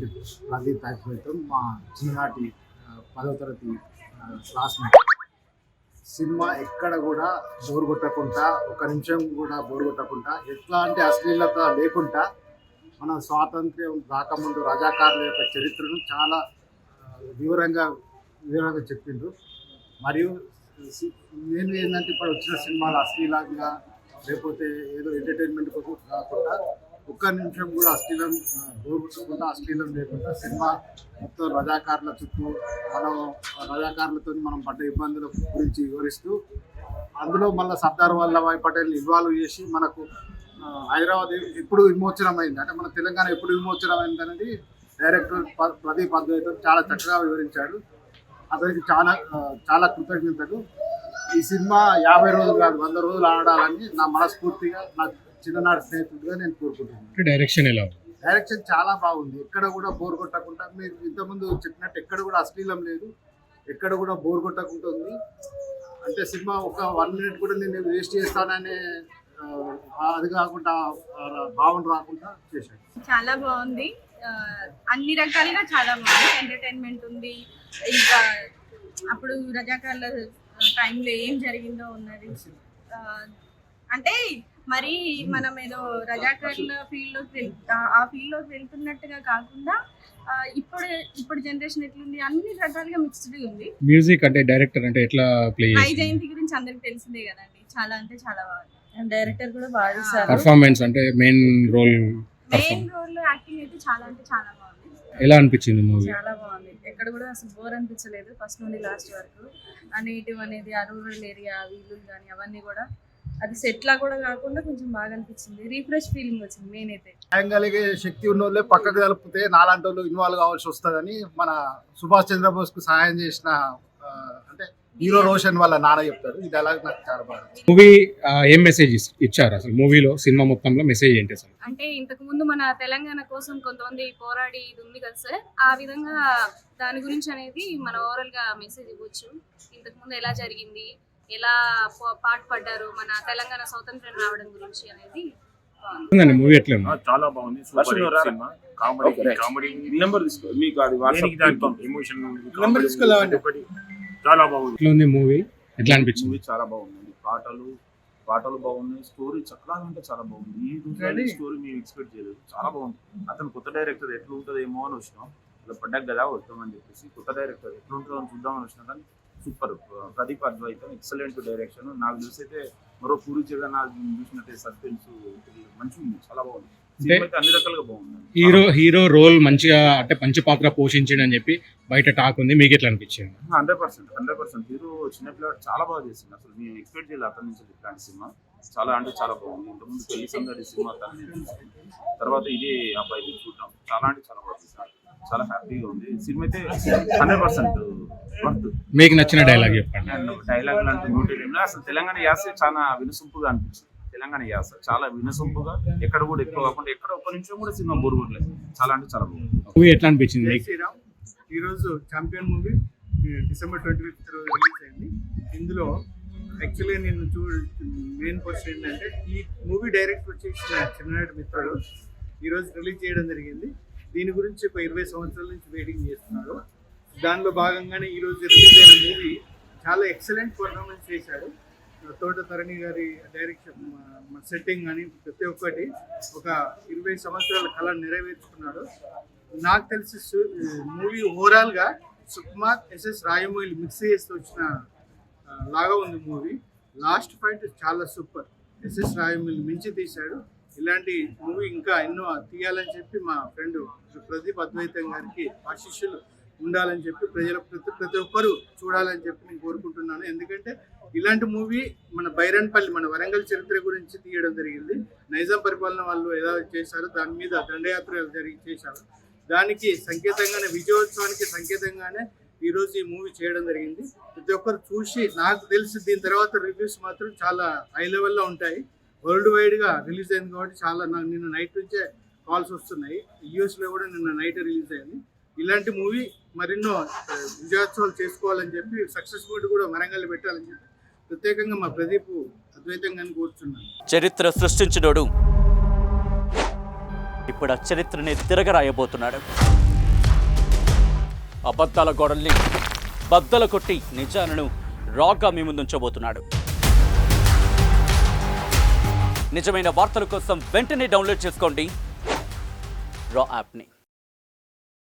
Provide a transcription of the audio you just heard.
చేసినటువంటి ప్రదీప్ అద్వైతం మా చిన్ననాటి 10వ తరగతి క్లాస్మేట్. సినిమా ఎక్కడ కూడా బోర్ కొట్టకుండా, ఒక నిమిషం కూడా బోర్ కొట్టకుండా, ఎట్లాంటి అశ్లీలత లేకుండా మన స్వాతంత్ర్యం రాకముందు రజాకారుల యొక్క చరిత్రను చాలా వివరంగా చెప్పిండ్రు. మరియు నేను ఏంటంటే ఇప్పుడు వచ్చిన సినిమాలు అశ్లీలంగా లేకపోతే ఏదో ఎంటర్టైన్మెంట్ కోసం కాకుండా, ఒక్క నిమిషం కూడా బోర్ కొట్టకుండా, అశ్లీలం లేకుండా సినిమా మొత్తం రజాకారుల చుట్టూ రజాకారులతో మనం పడ్డ ఇబ్బందుల గురించి వివరిస్తూ, అందులో మళ్ళీ సర్దార్ వల్లభాయ్ పటేల్ ఇన్వాల్వ్ చేసి మనకు హైదరాబాద్ ఎప్పుడు విమోచనమైంది, అంటే మన తెలంగాణ ఎప్పుడు విమోచనమైంది అనేది డైరెక్టర్ ప్రదీప్ అద్వైతం చాలా చక్కగా వివరించాడు. అతనికి చాలా కృతజ్ఞతలు. ఈ సినిమా 50 రోజులు కాదు 100 రోజులు ఆడాలని నా మనస్ఫూర్తిగా, నా చిన్ననాటి స్నేహితుడిగా నేను కోరుకుంటున్నాను. డైరెక్షన్ చాలా బాగుంది. ఎక్కడ కూడా బోర్ కొట్టకుండా, మీరు ఇంతకుముందు చెప్పినట్టు ఎక్కడ కూడా అశ్లీలం లేదు, ఎక్కడ కూడా బోర్ కొట్టకుండా ఉంది. అంటే సినిమా ఒక 1 మినిట్ కూడా నేను వేస్ట్ చేస్తాననే అది కాకుండా భావన రాకుండా చేశాడు. చాలా బాగుంది, అన్ని రకాలుగా చాలా బాగుంది. ఎంటర్టైన్మెంట్ ఉంది, ఇంకా అప్పుడు రజాకార్ల టైంలో ఏం జరిగిందో ఉన్నది. అంటే మరి మనం ఏదో రజాకార్ల ఆ ఫీల్డ్లోకి వెళ్తున్నట్టుగా కాకుండా ఇప్పుడు జనరేషన్ ఎట్లుంది, అన్ని రకాలుగా మిక్స్డ్ ఉంది. మ్యూజిక్ అంటే డైరెక్టర్ అంటే ఎట్లా ప్లే సాయి జయంతి గురించి అందరికి తెలిసిందే కదండి, చాలా అంటే చాలా బాగుంది. డైరెక్టర్ కూడా బాగా చేశారు. పర్ఫార్మెన్స్ అంటే మెయిన్ రోల్ యాక్టింగ్ అయితే చాలా అంటే చాలా బాగుంది. ఎలా అనిపించింది మూవీ? చాలా బాగుంది, ఎక్కడ కూడా అసలు బోర్ అనిపించలేదు ఫస్ట్ నుండి లాస్ట్ వరకు. ఆ నేటివ్ అనేది, ఆ రూరల్ ఏరియా, వీళ్ళు కానీ అవన్నీ కూడా అది సెట్ లా కూడా కాకుండా కొంచెం బాగా అనిపించింది. రీఫ్రెష్ ఫీలింగ్ వచ్చింది. మెయిన్ అయితే సాయం కలిగే శక్తి ఉన్న వాళ్ళే పక్కకు కలిపితే నాలాంటి వాళ్ళు ఇన్వాల్వ్ కావాల్సి వస్తుందని మన సుభాష్ చంద్రబోస్ కు సహాయం చేసిన అంటే హీరో రోషన్ వాళ్ళ నాన్న చెప్తారు. ఇది అలాగే నాకు చాలా బాగా. మూవీ ఏం మెసేజ్ ఇచ్చారు అసలు? మూవీలో సినిమా మొత్తంలో మెసేజ్ ఏంటి అసలు? అంటే ఇంతకు ముందు మన తెలంగాణ కోసం కొంతమంది పోరాడి ఇది ఉంది కదా సార్, ఆ విధంగా దాని గురించి అనేది మన ఓవరాల్ గా మెసేజ్ ఇవ్వచ్చు. ఇంతకు ముందు ఎలా జరిగింది, ఎలా పాటుపడ్డారు మన తెలంగాణ స్వాతంత్ర్యం రావడం గురించి అనేది. మూవీ ఎట్లా? చాలా బాగుంది. సినిమా కామెడీ నెంబర్ తీసుకో, మీకు అది ఎమోషన్ చాలా బాగుంది. మూవీ ఎట్లా అనిపించింది? చాలా బాగుంది. పాటలు బాగున్నాయి, స్టోరీ చాలా అంటే చాలా బాగుంది. ఈ రోజు స్టోరీ మేము ఎక్స్పెక్ట్ చేయలేదు, చాలా బాగుంది. అతను కొత్త డైరెక్టర్ ఎట్లా ఉంటుందేమో అని వచ్చినాం, ఇలా పడ్డాక కదా వస్తామని చెప్పేసి కొత్త డైరెక్టర్ ఎట్లా ఉంటుందో అని చూద్దామని వచ్చినా కానీ సూపర్. ప్రదీప్ అద్వైతం ఎక్సలెంట్ డైరెక్షన్. నాకు తెలిసి అయితే మరో పూరి జగన్నాథ్ చూసినట్టే సస్పెన్స్ మంచిగా ఉంది, చాలా బాగుంది. అన్ని రకాలుగా బాగుంది. హీరో రోల్ మంచిగా అంటే మంచి పాత్ర పోషించండి అని చెప్పి బయట టాక్ ఉంది, మీకు ఎట్లా అనిపించింది? 100% హీరో చిన్నపిల్లాడు చాలా బాగా చేసింది. అసలు మేము ఎక్స్పెక్ట్ చేయాలి అతని నుంచి ఇట్లాంటి సినిమా. చాలా అంటే చాలా బాగుంది. ఇంతకుముందు పెళ్లి సందడి సినిమా తర్వాత ఇదే అబ్బాయి చూడటం చాలా అంటే చాలా బాగా చేశారు. చాలా హ్యాపీగా ఉంది సినిమా అయితే. 100% వర్త్. మీకు నచ్చిన డైలాగ్ చెప్పండి. డైలాగ్ అంటే నోటేం అసలు తెలంగాణ యాస చాలా వినసొంపుగా అనిపించింది. తెలంగాణ యాస చాలా వినసొంపుగా, ఎక్కడ కూడా ఎక్కువ కాకుండా, ఎక్కడ ఒక్క నిమిషం కూడా సినిమా బోర్ కొట్టలేదు. చాలా అంటే చాలా బాగుంది. మూవీ ఎట్లా అనిపించింది? ఈరోజు ఛాంపియన్ మూవీ December 25th రోజు రిలీజ్ అయింది. ఇందులో యాక్చువల్గా నేను మెయిన్ క్వశ్చన్ ఏంటంటే, ఈ మూవీ డైరెక్టర్ వచ్చేసిన చిన్ననాటి మిత్రుడు ఈరోజు రిలీజ్ చేయడం జరిగింది. దీని గురించి ఒక 20 సంవత్సరాల నుంచి వెయిటింగ్ చేస్తున్నారు. దానిలో భాగంగానే ఈరోజు రిలీజ్ అయిన మూవీ చాలా ఎక్సలెంట్ పర్ఫార్మెన్స్ చేశాడు. తోట తరణి గారి డైరెక్షన్, సెట్టింగ్ కానీ ప్రతి ఒక్కటి ఒక 20 సంవత్సరాల కళ నెరవేర్చుకున్నాడు. నాకు తెలిసి మూవీ ఓవరాల్గా సుకుమార్ ఎస్ఎస్ రాజమౌళి మిక్స్ చేస్తూ వచ్చిన లాగా ఉంది మూవీ. లాస్ట్ ఫైట్ చాలా సూపర్. ఎస్ఎస్ రాజమౌళి మించి తీశాడు. ఇలాంటి మూవీ ఇంకా ఎన్నో తీయాలని చెప్పి మా ఫ్రెండ్ ప్రదీప్ అద్వైతం గారికి ఆశీస్సులు ఉండాలని చెప్పి ప్రతి ఒక్కరూ చూడాలని చెప్పి నేను కోరుకుంటున్నాను. ఎందుకంటే ఇలాంటి మూవీ మన బైరన్పల్లి, మన వరంగల్ చరిత్ర గురించి తీయడం జరిగింది. నైజాం పరిపాలన వాళ్ళు ఎలా చేశారు, దాని మీద దండయాత్ర చేశారు. దానికి సంకేతంగానే, విజయోత్సవానికి సంకేతంగానే ఈరోజు ఈ మూవీ చేయడం జరిగింది. ప్రతి ఒక్కరు చూసి, నాకు తెలిసి దీని తర్వాత రివ్యూస్ మాత్రం చాలా హై లెవెల్లో ఉంటాయి. వరల్డ్ వైడ్గా రిలీజ్ అయింది కాబట్టి చాలా నిన్న నైట్ నుంచే కాల్స్ వస్తున్నాయి. యూఎస్లో కూడా నిన్న నైట్ రిలీజ్ అయింది. ఇలాంటి మూవీ మరెన్నో విజయోత్సవాలు చేసుకోవాలని చెప్పి, సక్సెస్ఫుల్ కూడా వరంగల్ పెట్టాలని చెప్పి ప్రత్యేకంగా మా ప్రదీప్ అద్వైతంగా కోరుచున్నాను. చరిత్ర సృష్టించినోడు ఇప్పుడు ఆ చరిత్రని తిరగరాయబోతున్నాడు. అబద్ధాల గోడల్ని బద్దలు కొట్టి నిజాలను రాగా మీ ముందుంచబోతున్నాడు. నిజమైన వార్తల కోసం వెంటనే డౌన్లోడ్ చేసుకోండి రా యాప్ని.